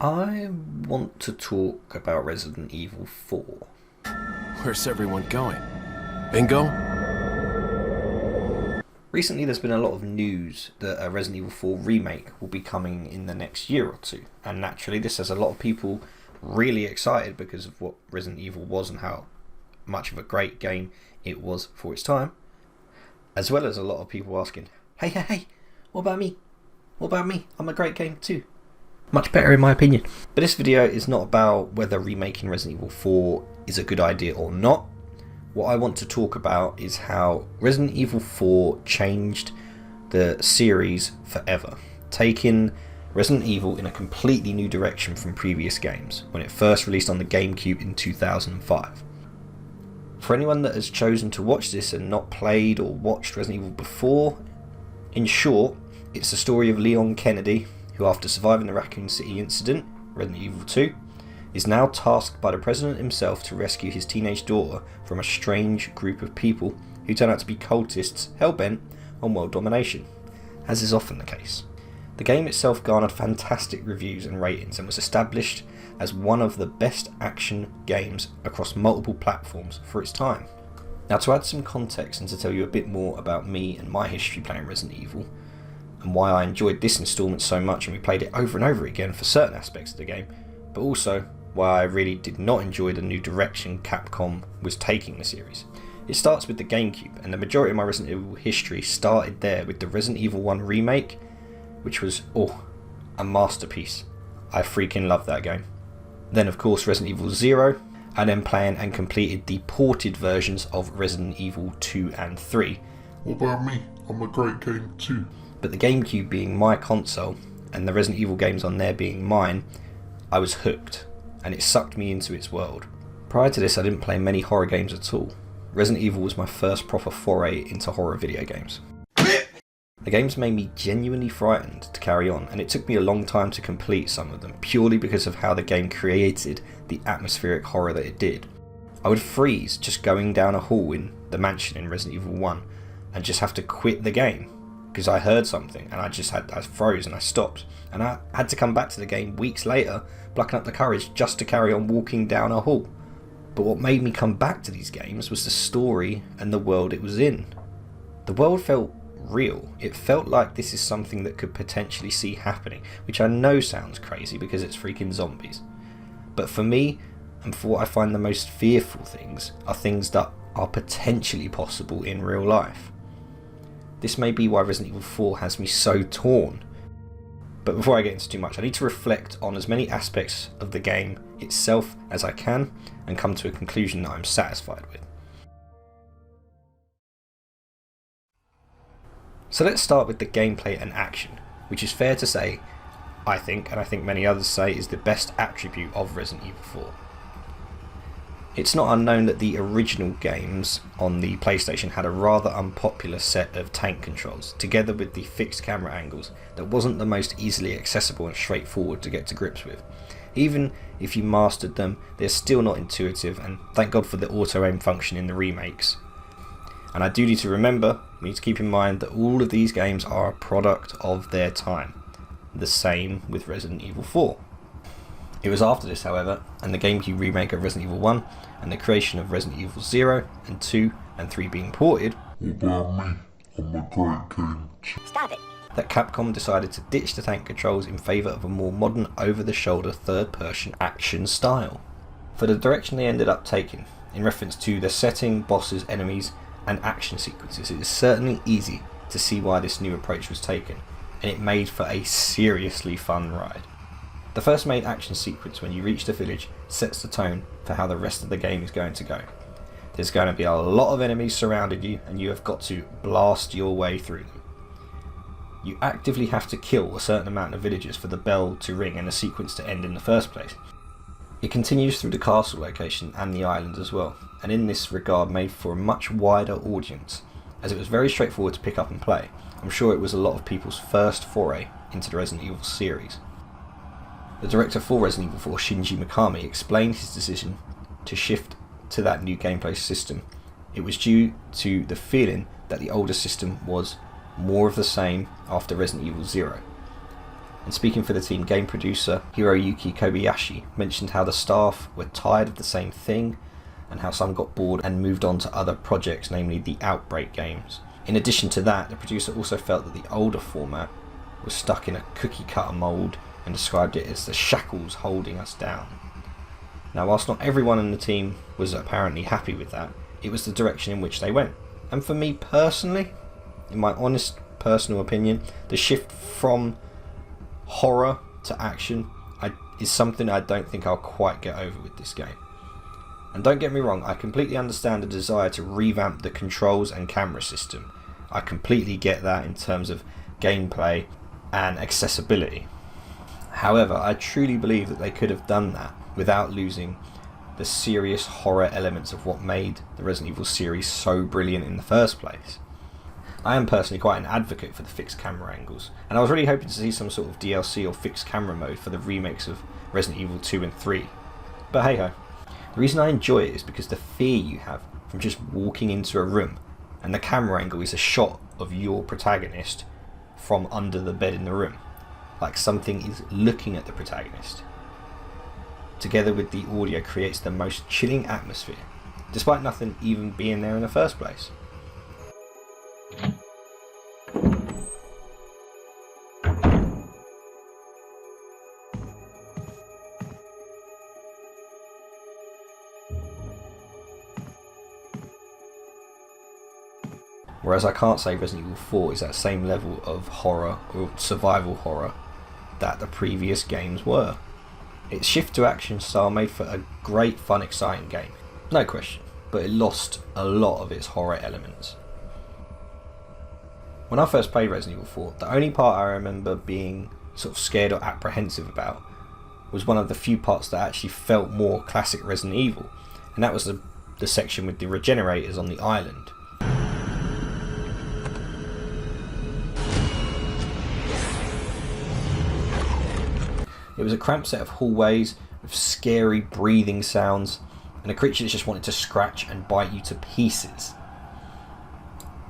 I want to talk about Resident Evil 4. Where's everyone going? Bingo? Recently there's been a lot of news that a Resident Evil 4 remake will be coming in the next year or two, and naturally this has a lot of people really excited because of what Resident Evil was and how much of a great game it was for its time, as well as a lot of people asking, hey, what about me? What about me? I'm a great game too. Much better in my opinion. But this video is not about whether remaking Resident Evil 4 is a good idea or not. What I want to talk about is how Resident Evil 4 changed the series forever, taking Resident Evil in a completely new direction from previous games when it first released on the Gamecube in 2005. For anyone that has chosen to watch this and not played or watched Resident Evil before, in short, it's the story of Leon Kennedy, who after surviving the Raccoon City incident, Resident Evil 2, is now tasked by the president himself to rescue his teenage daughter from a strange group of people who turn out to be cultists hell-bent on world domination, as is often the case. The game itself garnered fantastic reviews and ratings and was established as one of the best action games across multiple platforms for its time. Now, to add some context and to tell you a bit more about me and my history playing Resident Evil, and why I enjoyed this installment so much and we played it over and over again for certain aspects of the game, but also why I really did not enjoy the new direction Capcom was taking the series. It starts with the Gamecube, and the majority of my Resident Evil history started there with the Resident Evil 1 remake, which was, a masterpiece. I freaking love that game. Then of course Resident Evil 0, and then playing and completed the ported versions of Resident Evil 2 and 3. What about me? I'm a great game too. But the Gamecube being my console, and the Resident Evil games on there being mine, I was hooked, and it sucked me into its world. Prior to this I didn't play many horror games at all. Resident Evil was my first proper foray into horror video games. The games made me genuinely frightened to carry on, and it took me a long time to complete some of them, purely because of how the game created the atmospheric horror that it did. I would freeze just going down a hall in the mansion in Resident Evil 1, and just have to quit the game, because I heard something, and I froze and I stopped, and I had to come back to the game weeks later, plucking up the courage just to carry on walking down a hall. But what made me come back to these games was the story and the world it was in. The world felt real. It felt like this is something that could potentially see happening, which I know sounds crazy because it's freaking zombies. But for me, and for what I find the most fearful things, are things that are potentially possible in real life. This may be why Resident Evil 4 has me so torn. But before I get into too much, I need to reflect on as many aspects of the game itself as I can and come to a conclusion that I'm satisfied with. So let's start with the gameplay and action, which is fair to say, I think, and I think many others say, is the best attribute of Resident Evil 4. It's not unknown that the original games on the PlayStation had a rather unpopular set of tank controls, together with the fixed camera angles that wasn't the most easily accessible and straightforward to get to grips with. Even if you mastered them, they're still not intuitive, and thank God for the auto-aim function in the remakes. And I do need to remember, we need to keep in mind that all of these games are a product of their time. The same with Resident Evil 4. It was after this, however, and the Gamecube remake of Resident Evil 1, and the creation of Resident Evil 0 and 2 and 3 being ported, What about me? I'm a great game too. Stop it. that Capcom decided to ditch the tank controls in favour of a more modern, over-the-shoulder, third-person action style. For the direction they ended up taking, in reference to the setting, bosses, enemies, and action sequences, it is certainly easy to see why this new approach was taken, and it made for a seriously fun ride. The first main action sequence when you reach the village sets the tone for how the rest of the game is going to go. There's going to be a lot of enemies surrounding you, and you have got to blast your way through them. You actively have to kill a certain amount of villagers for the bell to ring and the sequence to end in the first place. It continues through the castle location and the island as well, and in this regard made for a much wider audience, as it was very straightforward to pick up and play. I'm sure it was a lot of people's first foray into the Resident Evil series. The director for Resident Evil 4, Shinji Mikami, explained his decision to shift to that new gameplay system. It was due to the feeling that the older system was more of the same after Resident Evil 0. And speaking for the team, game producer Hiroyuki Kobayashi mentioned how the staff were tired of the same thing and how some got bored and moved on to other projects, namely the Outbreak games. In addition to that, the producer also felt that the older format was stuck in a cookie cutter mould and described it as the shackles holding us down. Now, whilst not everyone in the team was apparently happy with that, it was the direction in which they went. And for me personally, in my honest personal opinion, the shift from horror to action is something I don't think I'll quite get over with this game. And don't get me wrong, I completely understand the desire to revamp the controls and camera system. I completely get that in terms of gameplay and accessibility. However, I truly believe that they could have done that without losing the serious horror elements of what made the Resident Evil series so brilliant in the first place. I am personally quite an advocate for the fixed camera angles, and I was really hoping to see some sort of DLC or fixed camera mode for the remakes of Resident Evil 2 and 3. But hey ho. The reason I enjoy it is because the fear you have from just walking into a room, and the camera angle is a shot of your protagonist from under the bed in the room, like something is looking at the protagonist. Together with the audio creates the most chilling atmosphere, despite nothing even being there in the first place. Whereas I can't say Resident Evil 4 is that same level of horror or survival horror that the previous games were. Its shift to action style made for a great, fun, exciting game, no question, but it lost a lot of its horror elements. When I first played Resident Evil 4, the only part I remember being sort of scared or apprehensive about was one of the few parts that actually felt more classic Resident Evil, and that was the section with the regenerators on the island. It was a cramped set of hallways with scary breathing sounds and a creature that just wanted to scratch and bite you to pieces.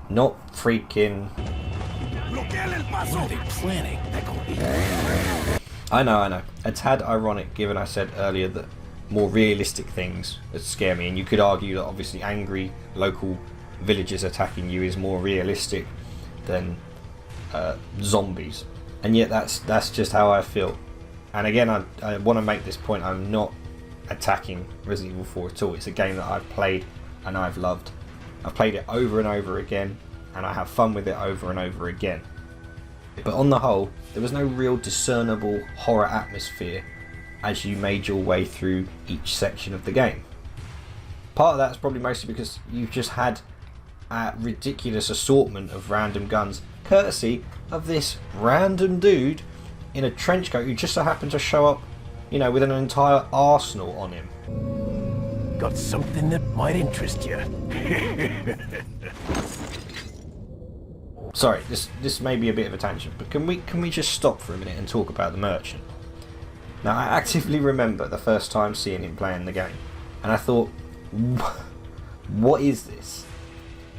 Not freaking... What are they planning? I know. A tad ironic given I said earlier that more realistic things would scare me, and you could argue that obviously angry local villagers attacking you is more realistic than zombies. And yet that's just how I feel. And again, I want to make this point, I'm not attacking Resident Evil 4 at all. It's a game that I've played and I've loved. I've played it over and over again, and I have fun with it over and over again. But on the whole, there was no real discernible horror atmosphere as you made your way through each section of the game. Part of that's probably mostly because you've just had a ridiculous assortment of random guns, courtesy of this random dude in a trench coat who just so happened to show up, with an entire arsenal on him. Got something that might interest you. Sorry, this may be a bit of a tangent, but can we just stop for a minute and talk about the merchant? Now, I actively remember the first time seeing him playing the game, and I thought, what is this?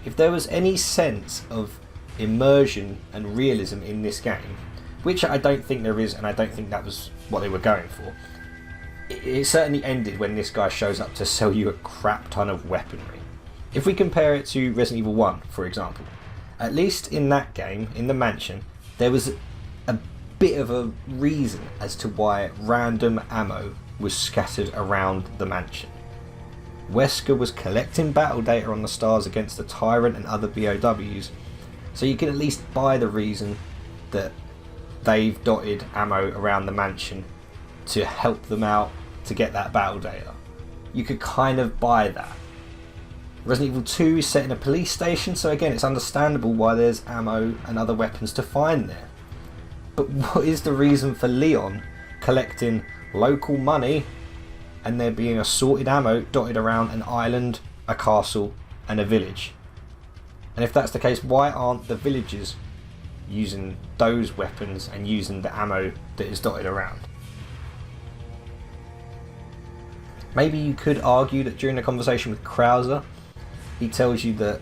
If there was any sense of immersion and realism in this game, which I don't think there is, and I don't think that was what they were going for, it certainly ended when this guy shows up to sell you a crap ton of weaponry. If we compare it to Resident Evil 1, for example, at least in that game, in the mansion, there was a bit of a reason as to why random ammo was scattered around the mansion. Wesker was collecting battle data on the stars against the Tyrant and other BOWs, so you can at least buy the reason that they've dotted ammo around the mansion to help them out to get that battle data. You could kind of buy that. Resident Evil 2 is set in a police station, so again it's understandable why there's ammo and other weapons to find there. But what is the reason for Leon collecting local money and there being assorted ammo dotted around an island, a castle and a village? And if that's the case, why aren't the villagers using those weapons and using the ammo that is dotted around? Maybe you could argue that during the conversation with Krauser, he tells you that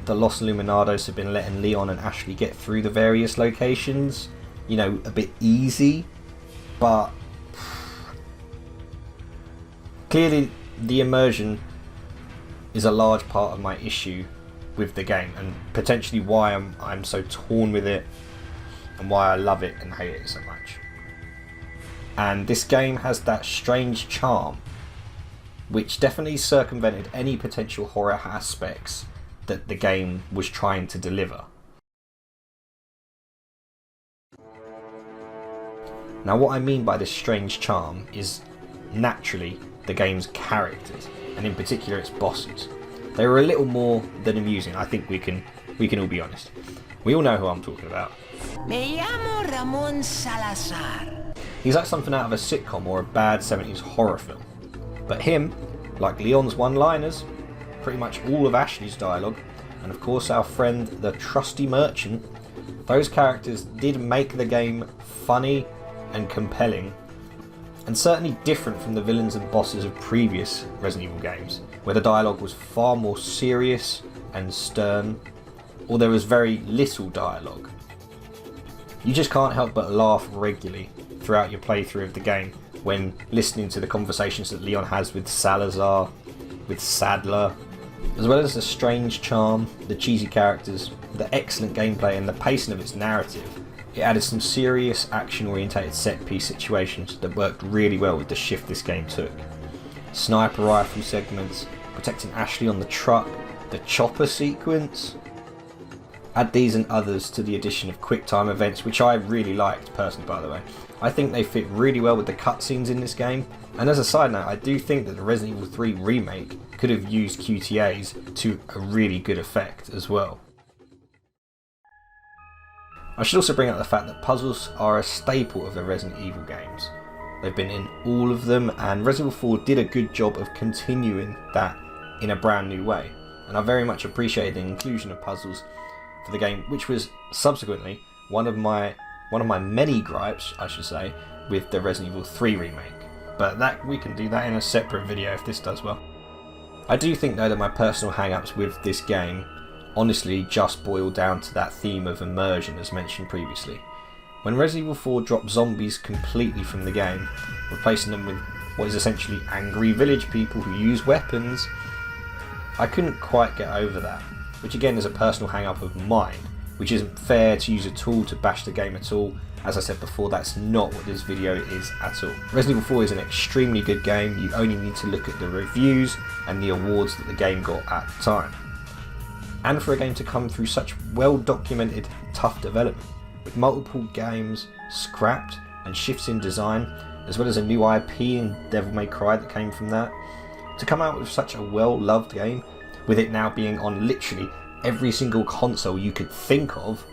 the Los Illuminados have been letting Leon and Ashley get through the various locations you know, a bit easy, but clearly the immersion is a large part of my issue with the game, and potentially why I'm so torn with it and why I love it and hate it so much. And this game has that strange charm which definitely circumvented any potential horror aspects that the game was trying to deliver. Now what I mean by this strange charm is naturally the game's characters, and in particular its bosses. They were a little more than amusing. I think we can all be honest. We all know who I'm talking about. Me llamo Ramon Salazar. He's like something out of a sitcom or a bad 70s horror film. But him, like Leon's one-liners, pretty much all of Ashley's dialogue, and of course our friend the trusty merchant, those characters did make the game funny and compelling, and certainly different from the villains and bosses of previous Resident Evil games, where the dialogue was far more serious and stern, or there was very little dialogue. You just can't help but laugh regularly throughout your playthrough of the game when listening to the conversations that Leon has with Salazar, with Sadler, as well as the strange charm, the cheesy characters, the excellent gameplay and the pacing of its narrative. It added some serious action-orientated set-piece situations that worked really well with the shift this game took. Sniper rifle segments, protecting Ashley on the truck, the chopper sequence. Add these and others to the addition of quick-time events, which I really liked personally, by the way. I think they fit really well with the cutscenes in this game, and as a side note, I do think that the Resident Evil 3 remake could have used QTAs to a really good effect as well. I should also bring up the fact that puzzles are a staple of the Resident Evil games. They've been in all of them, and Resident Evil 4 did a good job of continuing that in a brand new way, and I very much appreciated the inclusion of puzzles for the game, which was subsequently one of my many gripes, I should say, with the Resident Evil 3 remake. But that we can do that in a separate video if this does well. I do think though that my personal hang-ups with this game honestly just boil down to that theme of immersion as mentioned previously. When Resident Evil 4 dropped zombies completely from the game, replacing them with what is essentially angry village people who use weapons, I couldn't quite get over that, which again is a personal hang-up of mine, which isn't fair to use a tool to bash the game at all. As I said before, that's not what this video is at all. Resident Evil 4 is an extremely good game. You only need to look at the reviews and the awards that the game got at the time. And for a game to come through such well-documented, tough development, with multiple games scrapped and shifts in design, as well as a new IP in Devil May Cry that came from that, to come out with such a well-loved game, with it now being on literally every single console you could think of,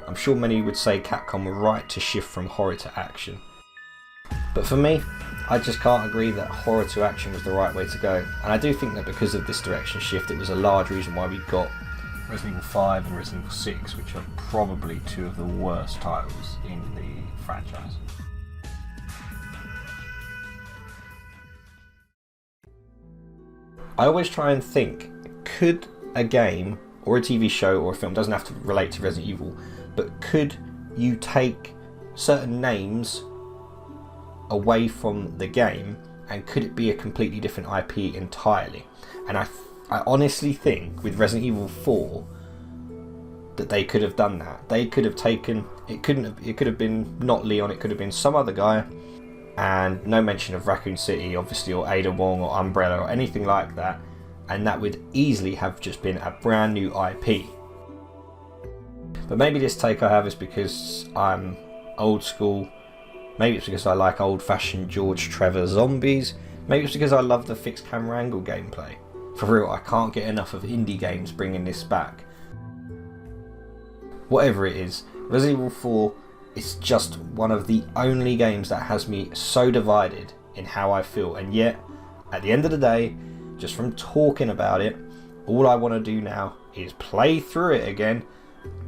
I'm sure many would say Capcom were right to shift from horror to action. But for me, I just can't agree that horror to action was the right way to go, and I do think that because of this direction shift, it was a large reason why we got Resident Evil 5 and Resident Evil 6, which are probably two of the worst titles in the franchise. I always try and think, could a game or a TV show or a film, doesn't have to relate to Resident Evil, but could you take certain names away from the game and could it be a completely different IP entirely? And I honestly think with Resident Evil 4 that they could have done that. They could have taken, it could have been not Leon, it could have been some other guy, and no mention of Raccoon City obviously, or Ada Wong or Umbrella or anything like that, and that would easily have just been a brand new IP. But maybe this take I have is because I'm old school, maybe it's because I like old fashioned George Trevor zombies, maybe it's because I love the fixed camera angle gameplay. For real, I can't get enough of indie games bringing this back. Whatever it is, Resident Evil 4 is just one of the only games that has me so divided in how I feel, and yet, at the end of the day, just from talking about it, all I want to do now is play through it again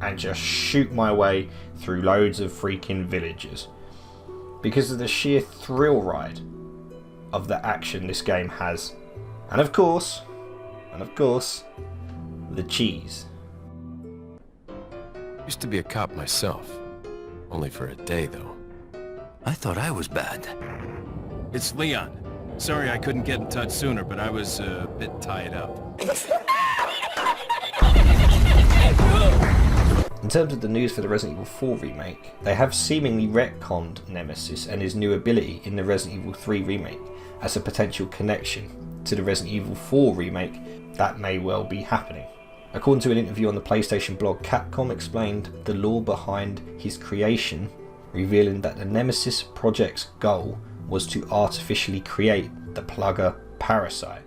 and just shoot my way through loads of freaking villages. Because of the sheer thrill ride of the action this game has. And of course, the cheese. Used to be a cop myself. Only for a day, though. I thought I was bad. It's Leon. Sorry I couldn't get in touch sooner, but I was a bit tied up. In terms of the news for the Resident Evil 4 remake, they have seemingly retconned Nemesis and his new ability in the Resident Evil 3 remake as a potential connection to the Resident Evil 4 remake that may well be happening. According to an interview on the PlayStation blog, Capcom explained the lore behind his creation, revealing that the Nemesis project's goal was to artificially create the Plugger Parasite,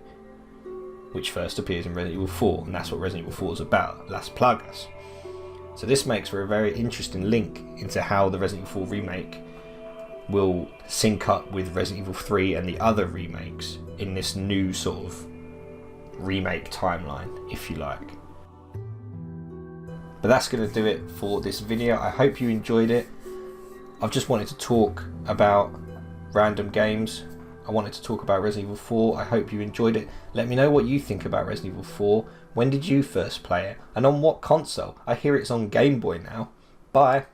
which first appears in Resident Evil 4, and that's what Resident Evil 4 is about, Las Plagas. So this makes for a very interesting link into how the Resident Evil 4 remake will sync up with Resident Evil 3 and the other remakes in this new sort of remake timeline, if you like. But that's going to do it for this video. I hope you enjoyed it. I've just wanted to talk about random games. I wanted to talk about Resident Evil 4. I hope you enjoyed it. Let me know what you think about Resident Evil 4. When did you first play it? And on what console? I hear it's on Game Boy now. Bye.